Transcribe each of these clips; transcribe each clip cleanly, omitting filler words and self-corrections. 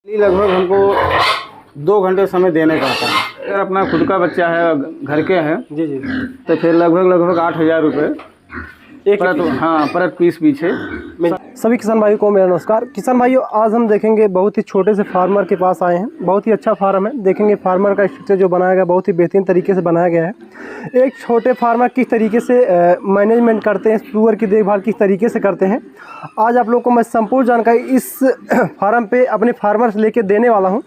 लगभग हमको 2 घंटे समय देने का आता है। अगर अपना खुद का बच्चा है, घर के हैं जी जी, तो फिर लगभग 8,000 रुपये एक पर पीस पीछे। सभी किसान भाइयों को मेरा नमस्कार। किसान भाइयों, आज हम देखेंगे बहुत ही छोटे से फार्मर के पास आए हैं। बहुत ही अच्छा फार्म है। देखेंगे फार्मर का स्ट्रक्चर जो बनाया गया बहुत ही बेहतरीन तरीके से बनाया गया है। एक छोटे फार्मर किस तरीके से मैनेजमेंट करते हैं, सुअर की देखभाल किस तरीके से करते हैं, आज आप लोगों को मैं संपूर्ण जानकारी इस फार्म पे अपने फार्मर से लेके देने वाला हूँ।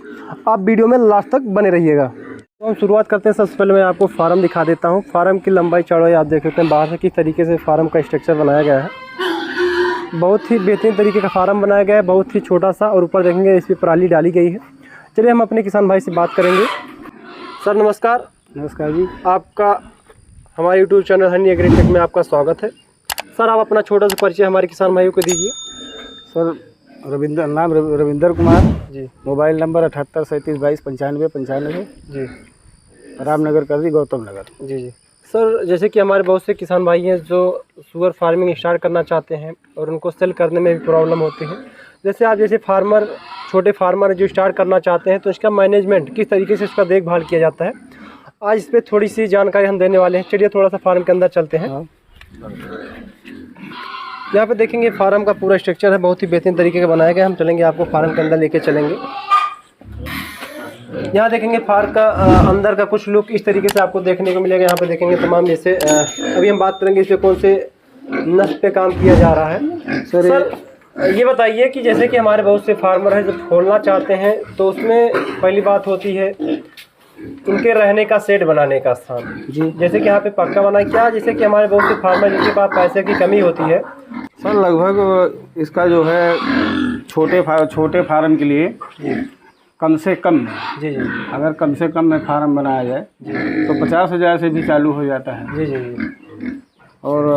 आप वीडियो में लास्ट तक बने रहिएगा। तो हम शुरुआत करते हैं। सबसे पहले मैं आपको फार्म दिखा देता हूँ। फार्म की लंबाई चौड़ाई आप देख सकते हैं बाहर से किस तरीके से फार्म का स्ट्रक्चर बनाया गया है। बहुत ही बेहतरीन तरीके का फार्म बनाया गया है, बहुत ही छोटा सा, और ऊपर देखेंगे इस पर पराली डाली गई है। चलिए हम अपने किसान भाई से बात करेंगे। सर नमस्कार। नमस्कार जी। आपका हमारे यूट्यूब चैनल हनी एग्रीटेक में आपका स्वागत है। सर आप अपना छोटा सा परिचय हमारे किसान भाइयों को दीजिए। Sir Ravinder Kumar ji. Mobile number 78 37 22 95 95 जी। रामनगर कर दी, गौतम नगर। जी जी। सर जैसे कि हमारे बहुत से किसान भाई हैं जो सुअर फार्मिंग स्टार्ट करना चाहते हैं और उनको सेल करने में भी प्रॉब्लम होती है। जैसे आप जैसे फार्मर, छोटे फार्मर जो स्टार्ट करना चाहते हैं तो इसका मैनेजमेंट किस तरीके से इसका देखभाल किया जाता है, आज इस पर थोड़ी सी जानकारी हम देने वाले हैं। चलिए थोड़ा सा फार्म के अंदर चलते हैं। यहाँ पे देखेंगे फार्म का पूरा स्ट्रक्चर है, बहुत ही बेहतरीन तरीके का बनाया गया है। हम चलेंगे, आपको फार्म के अंदर लेके चलेंगे। यहाँ देखेंगे फार्म का अंदर का कुछ लुक इस तरीके से आपको देखने को मिलेगा। यहाँ पे देखेंगे तमाम, जैसे अभी हम बात करेंगे इसमें कौन से नस्ल पे काम किया जा रहा है। सर ये बताइए कि जैसे कि हमारे बहुत से फार्मर हैं जो खोलना चाहते हैं तो उसमें पहली बात होती है उनके रहने का सेट बनाने का स्थान जी। जैसे कि यहाँ पे पक्का बना क्या, जैसे कि हमारे बहुत से फार्मर जिनके पास पैसे की कमी होती है। सर लगभग इसका जो है छोटे फार्म के लिए कम से कम जी जी, अगर कम से कम में फार्म बनाया जाए तो 50,000 से भी चालू हो जाता है। जी जी। और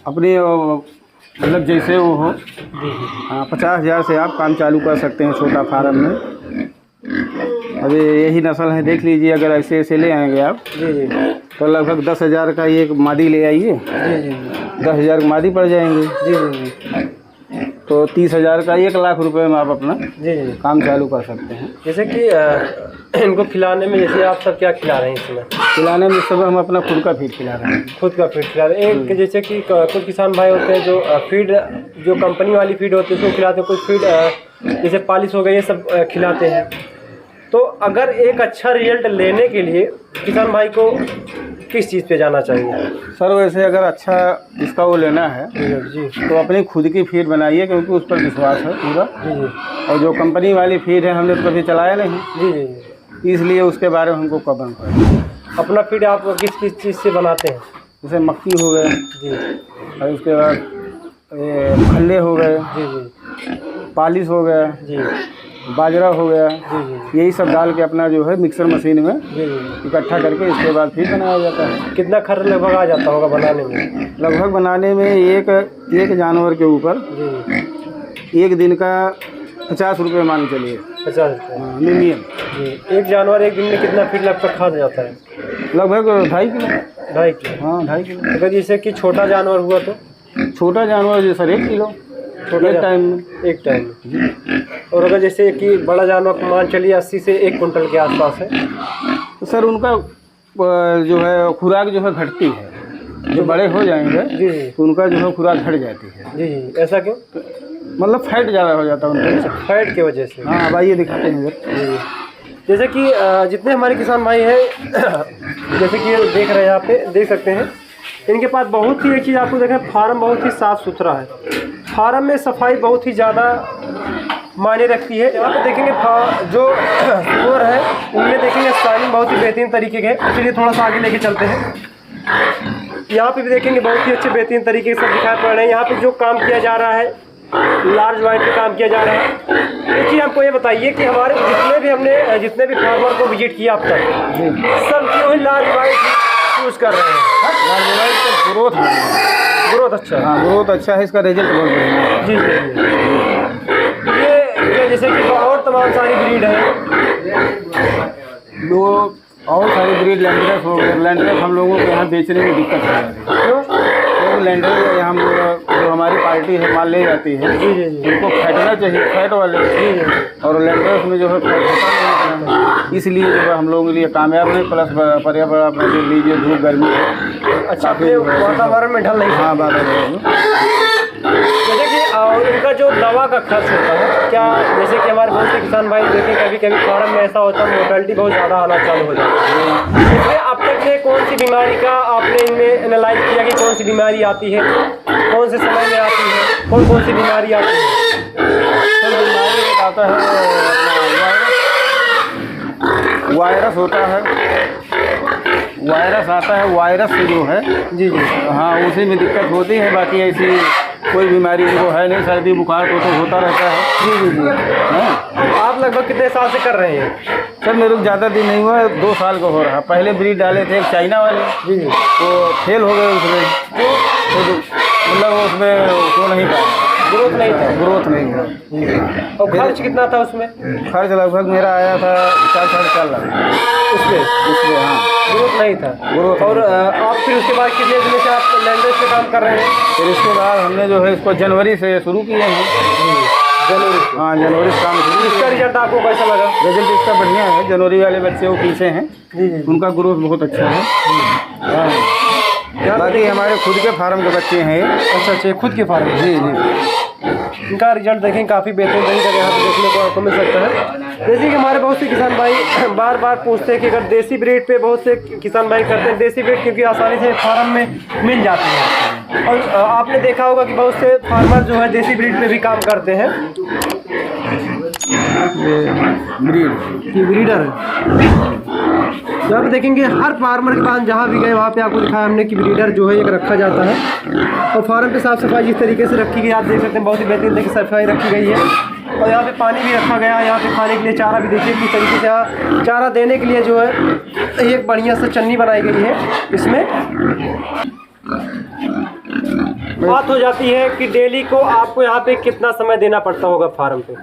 अपनी मतलब जैसे वो हो, हाँ 50,000 से आप काम चालू कर सकते हैं छोटा फार्म में। अभी यही नस्ल है, देख लीजिए। अगर ऐसे ले आएंगे आप जी जी तो लगभग 10,000 का एक मादी ले आइए। जी जी, 10,000 मादी पड़ जाएंगे। जी जी जी। तो 30,000 का 1,00,000 रुपये में आप अपना जी जी काम चालू कर सकते हैं। जैसे कि इनको खिलाने में, जैसे आप सब क्या खिला रहे हैं इसमें? खिलाने में सब हम अपना खुद का फीड खिला रहे हैं। खुद का फीड खिला रहे हैं। एक जैसे कि कुछ किसान भाई होते हैं जो फीड, जो कंपनी वाली फीड होती है उसको खिलाते हैं, कुछ फीड जैसे पालिश हो गई ये सब खिलाते हैं। तो अगर एक अच्छा रिजल्ट लेने के लिए किसान भाई को किस चीज़ पे जाना चाहिए? सर वैसे अगर अच्छा इसका वो लेना है जी तो अपनी खुद की फीड बनाइए, क्योंकि उस पर विश्वास है पूरा। जी जी। और जो कंपनी वाली फीड है हमने तो कभी चलाया नहीं, जी जी, इसलिए उसके बारे में हमको कवन है। अपना फीड आप किस चीज़ से बनाते हैं? जैसे मक्की हो गए जी, और उसके बाद खल्ले हो गए, जी जी, पालिश हो गया, जी बाजरा हो गया, जी जी, यही सब डाल के अपना जो है मिक्सर मशीन में जी जी। इकट्ठा करके इसके बाद फीड बनाया जाता है। कितना खर्च लगभग आ जाता होगा बनाने में? लगभग बनाने में एक जानवर के ऊपर जी, एक दिन का 50 रुपये मान चलिए। 50 रुपये मिनिमम जी। एक जानवर एक दिन में कितना फीड लगभग खा जाता है? लगभग 2.5 किलो। 2.5 किलो? हाँ 2.5 किलो। अगर जैसे कि छोटा जानवर हुआ तो? छोटा जानवर जो सर 1 किलो छोटा टाइम में। एक टाइम में। और अगर जैसे कि बड़ा जानवर मान चलिए 80 से 1 कुंटल के आसपास है तो सर उनका जो है खुराक जो है घटती है। जो बड़े हो जाएंगे जी तो उनका जो है खुराक घट जाती है। जी जी। ऐसा क्यों? मतलब फैट ज़्यादा हो जाता है उनका। फैट की वजह से? हाँ अब आइए दिखाते हैं जी। जैसे कि जितने हमारे किसान भाई हैं जैसे कि देख रहे हैं, यहाँ पे देख सकते हैं इनके पास बहुत ही एक चीज़ आपको देखें, फार्म बहुत ही साफ़ सुथरा है। फार्म में सफाई बहुत ही ज़्यादा मायने रखती है। यहाँ पे देखेंगे जो सुअर है उनमें देखेंगे शाइनिंग बहुत ही बेहतरीन तरीके के है। इसलिए थोड़ा सा आगे लेके चलते हैं। यहाँ पे भी देखेंगे बहुत ही अच्छे बेहतरीन तरीके से दिखाई पड़ रहे हैं। यहाँ पे जो काम किया जा रहा है, लार्ज वाइड पे काम किया जा रहा है। एक चीज़ हमको ये बताइए कि हमारे जितने भी फार्मर को विजिट किया अब तक, सब क्यों ही लार्ज वाइड यूज़ कर रहे हैं? लार्ज वाइड का ग्रोथ अच्छा है। हाँ ग्रोथ अच्छा है, इसका रिजल्ट बहुत बढ़िया है। जी जी। ये जैसे कि और तमाम सारी ब्रीड है, जो और सारी ब्रीड लैंडरेफ हो गए। लैंडरेफ हम लोगों को यहाँ बेचने में दिक्कत हो जाती है। क्यों? लैंडर हम जो हमारी पार्टी है माल ले जाती है जी जी जी उनको फैटना चाहिए, फैट वाले। और लैंडर्स में जो है फैट होता नहीं है, इसलिए जो है हम लोगों के लिए कामयाब नहीं। प्लस पर्यावरण अपना जो लीजिए धूप गर्मी है, अच्छा, अपने वातावरण में ढल नहीं। हाँ वातावरण। जैसे कि इनका जो दवा का खर्च होता है क्या, जैसे कि हमारे बहुत से किसान भाई देखें कभी कभी फार्म में ऐसा होता है मोर्टेलिटी बहुत ज़्यादा आना चालू हो जाती है, इसमें अब तक में कौन सी बीमारी का आपने इनमें एनालाइज किया कि कौन सी बीमारी आती है, कौन से समय में आती है, कौन कौन सी बीमारी आती है? सर बीमारी आता है वायरस होता है, वायरस आता है, वायरस से जो है जी जी हाँ उसी में दिक्कत होती है। बाकी ऐसी कोई बीमारी इनको है नहीं। सर्दी बुखार तो होता रहता है। जी जी जी हाँ। आप लगभग कितने साल से कर रहे हैं? सर मेरे को ज़्यादा दिन नहीं हुआ, 2 साल का हो रहा। पहले ब्रीड डाले थे एक चाइना वाले, जी जी तो फेल हो गए उसमें, तो मतलब उसमें वो नहीं पाया, ग्रोथ नहीं था। ग्रोथ नहीं है। और खर्च कितना था उसमें? खर्च लगभग मेरा आया था 4-4.5 लाख उसमें हाँ ग्रोथ नहीं था। ग्रोथ। और आप फिर उसके बाद कितने दिन से आप लैंडर्स पे काम कर रहे हैं? फिर इसके बाद हमने जो है इसको जनवरी से शुरू किए हैं। जनवरी हाँ जनवरी से काम शुरू। इसका रिजल्ट आपको कैसा लगा? रिजल्ट इसका बढ़िया है। जनवरी वाले बच्चे वो पीछे हैं, जी जी उनका ग्रोथ बहुत अच्छा है। हाँ बाकी हमारे खुद के फार्म के बच्चे हैं। अच्छा अच्छा, खुद के फार्म। जी जी इनका रिजल्ट देखें काफ़ी बेहतरीन तरीके से यहाँ पे देखने को आपको मिल सकता है। जैसे कि हमारे बहुत से किसान भाई बार बार पूछते हैं कि अगर देसी ब्रीड पे बहुत से किसान भाई करते हैं देसी ब्रीड, क्योंकि आसानी से फार्म में मिल जाती है। और आपने देखा होगा कि बहुत से फार्मर जो है देसी ब्रीड पे भी काम करते हैं। ब्रीडर है, तो आप देखेंगे हर फार्मर के पास जहाँ भी गए वहाँ पे आपको दिखाया हमने कि ब्रीडर जो है एक रखा जाता है। और फार्म पे साफ़ सफाई जिस तरीके से रखी गई आप देख सकते हैं, बहुत ही बेहतरीन तरीके से सफाई रखी गई है। और यहाँ पे पानी भी रखा गया है, यहाँ पे खाने के लिए चारा भी देखिए किस तरीके से यहाँ चारा देने के लिए जो है एक बढ़िया सा चन्नी बनाई गई है। इसमें बात हो जाती है कि डेली को आपको यहाँ पे कितना समय देना पड़ता होगा फार्म पे?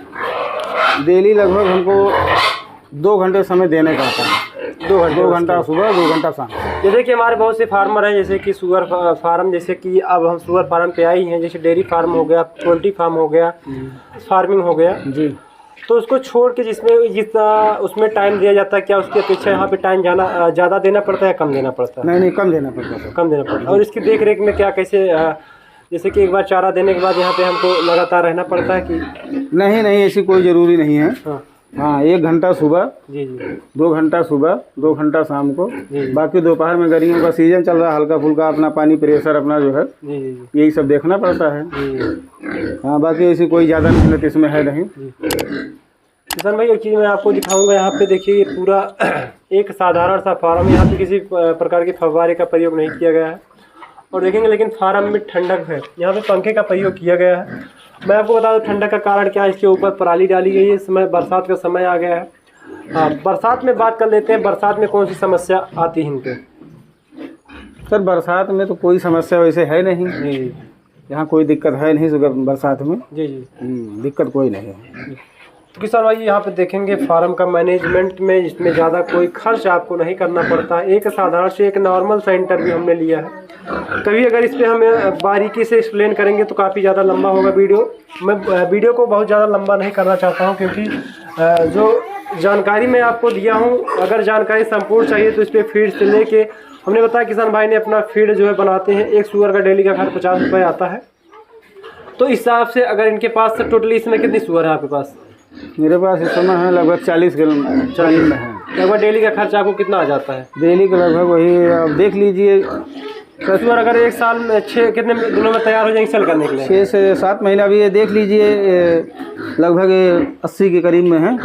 डेली लगभग हमको 2 घंटे समय देने का आता है। 2 घंटा सुबह, 2 घंटा शाम। जैसे कि हमारे बहुत से फार्मर हैं, जैसे कि शुगर फार्म, जैसे कि अब हम शुगर फार्म पे आई हैं, जैसे डेयरी फार्म हो गया, पोल्ट्री फार्म हो गया, फार्मिंग हो गया जी, तो उसको छोड़ के जिसमें जितना उसमें टाइम दिया जाता है, क्या उसकी अपेक्षा यहाँ पे टाइम जाना ज़्यादा देना पड़ता है, कम देना पड़ता है? नहीं कम देना पड़ता है। कम देना पड़ता है। और इसकी देख रेख में क्या कैसे, जैसे कि एक बार चारा देने के बाद यहाँ पे हमको लगातार रहना पड़ता है कि नहीं ऐसी कोई ज़रूरी नहीं है। हाँ हाँ 1 घंटा सुबह, जी जी 2 घंटा सुबह, 2 घंटा शाम को। जी। बाकी दोपहर में गर्मियों का सीजन चल रहा है, हल्का फुल्का अपना पानी प्रेशर अपना जो है जी जी यही सब देखना पड़ता है। जी हाँ बाकी ऐसी कोई ज़्यादा मेहनत इसमें है नहीं। किसान भाई एक चीज़ मैं आपको दिखाऊंगा, यहाँ पे देखिए ये पूरा एक साधारण सा फार्म, यहाँ पे किसी प्रकार के फव्वारे का प्रयोग नहीं किया गया है। और देखेंगे लेकिन फार्म में ठंडक है, यहाँ पे पंखे का प्रयोग किया गया है। मैं आपको बता दूँ ठंडक का कारण क्या है, इसके ऊपर पराली डाली गई है। इस समय बरसात का समय आ गया है। हाँ बरसात में बात कर लेते हैं, बरसात में कौन सी समस्या आती है इनके? सर बरसात में तो कोई समस्या वैसे है नहीं जी यहाँ, कोई दिक्कत है नहीं बरसात में। जी जी दिक्कत कोई नहीं है। तो किसान भाई यहाँ पे देखेंगे फार्म का मैनेजमेंट में इसमें ज़्यादा कोई खर्च आपको नहीं करना पड़ता है। एक साधारण से एक नॉर्मल सा इंटरव्यू हमने लिया है। कभी अगर इस पर हम बारीकी से एक्सप्लेन करेंगे तो काफ़ी ज़्यादा लंबा होगा वीडियो। मैं वीडियो को बहुत ज़्यादा लंबा नहीं करना चाहता हूँ, क्योंकि जो जानकारी मैं आपको दिया हूँ, अगर जानकारी संपूर्ण चाहिए तो इस पर फीड से लेके हमने बताया किसान भाई ने अपना फीड जो है बनाते हैं। एक शुगर का डेली का खर्च 50 रुपये आता है। तो इस हिसाब से अगर इनके पास टोटली इसमें कितनी शुगर है आपके पास? मेरे पास इस समय है लगभग 40 किलो में है। लगभग डेली का खर्च आपको कितना आ जाता है? डेली का लगभग वही आप देख लीजिए। शुगर अगर एक साल में कितने दिनों में तैयार हो जाएंगे सेल करने के लिए? 6 से 7 महीना भी ये देख लीजिए, लगभग 80 के करीब में है।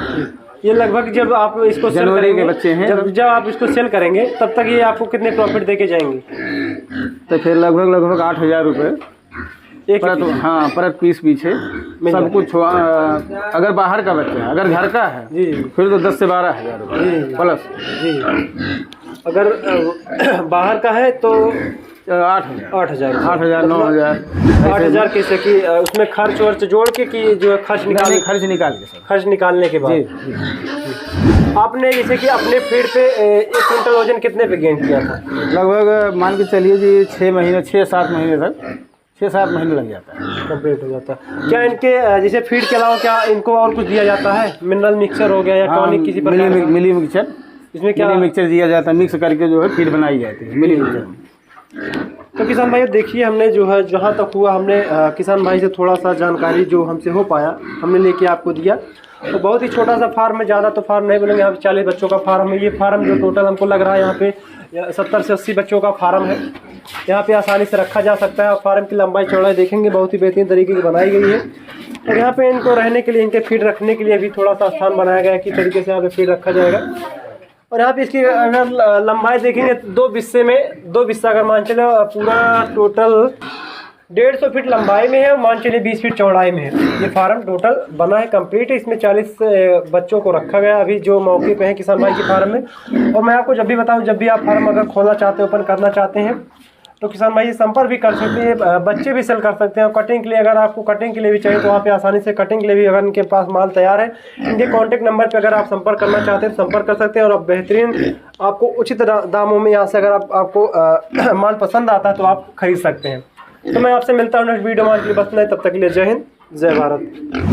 ये लगभग जब आप इसको सेल जनवरी करेंगे, के बच्चे हैं। जब आप इसको सेल करेंगे तब तक ये आपको कितने प्रॉफिट देके जाएंगे? तो फिर लगभग 8,000 रुपये एक परत। हाँ परत पीस पीछे सब कुछ। अगर बाहर का बच्चा है, अगर घर का है जी फिर तो 10 से 12,000 रुपये प्लस। जी। अगर बाहर का है तो 8,000 8,000 8,000 9,000 8,000 कैसे कि उसमें खर्च वर्च जोड़ के कि जो है खर्च खर्च निकाल के सर। खर्च निकालने के बाद आपने जैसे कि अपने फीड पे 1 क्विंटल वजन कितने पे गेन किया था? लगभग मान के चलिए जी 6-7 महीने तक 6-7 महीने लग जाता है, कंप्लीट हो जाता है। क्या इनके जैसे फीड के अलावा क्या इनको और कुछ दिया जाता है? मिनरल मिक्सचर हो गया या टॉनिक किसी प्रकार का? मिली मिक्सचर, इसमें क्या मिक्सचर दिया जाता है, मिक्स करके जो है फीड बनाई जाती है मिली मिक्सचर। तो किसान भाई देखिए हमने जो है जहाँ तक हुआ हमने किसान भाई से थोड़ा सा जानकारी जो हमसे हो पाया हमने लेके आपको दिया। तो बहुत ही छोटा सा फार्म है, ज़्यादा तो फार्म नहीं बोलेंगे, यहाँ पे 40 बच्चों का फार्म है। ये फार्म जो टोटल हमको लग रहा है यहाँ पे 70 से 80 बच्चों का फार्म है। यहाँ पे आसानी से रखा जा सकता है। और फार्म की लंबाई चौड़ाई देखेंगे बहुत ही बेहतरीन तरीके की बनाई गई है। और यहाँ पे इनको रहने के लिए, इनके फीड रखने के लिए भी थोड़ा सा स्थान बनाया गया है कि तरीके से यहाँ पे फीड रखा जाएगा। और यहाँ पे इसकी अगर लंबाई देखेंगे 2 बिस्सा अगर मान चले पूरा टोटल 150 फीट लंबाई में है और मान चलिए 20 फीट चौड़ाई में है। ये फार्म टोटल बना है कंप्लीट है। इसमें 40 बच्चों को रखा गया अभी जो मौके पे है किसान भाई के फार्म में। और मैं आपको जब भी बताऊं, जब भी आप फार्म अगर खोलना चाहते हैं, ओपन करना चाहते हैं, तो किसान भाई संपर्क भी कर सकते हैं, बच्चे भी सेल कर सकते हैं। और कटिंग के लिए अगर आपको कटिंग के लिए भी चाहिए तो वहाँ पे आसानी से कटिंग के लिए भी अगर इनके पास माल तैयार है, इनके कॉन्टैक्ट नंबर पे अगर आप संपर्क करना चाहते हैं तो संपर्क कर सकते हैं। और बेहतरीन आपको उचित दामों में यहाँ से अगर आपको माल पसंद आता है तो आप खरीद सकते हैं। तो मैं आपसे मिलता हूँ नेक्स्ट वीडियो में। आज के लिए बस नहीं, तब तक के लिए जय हिंद जय भारत।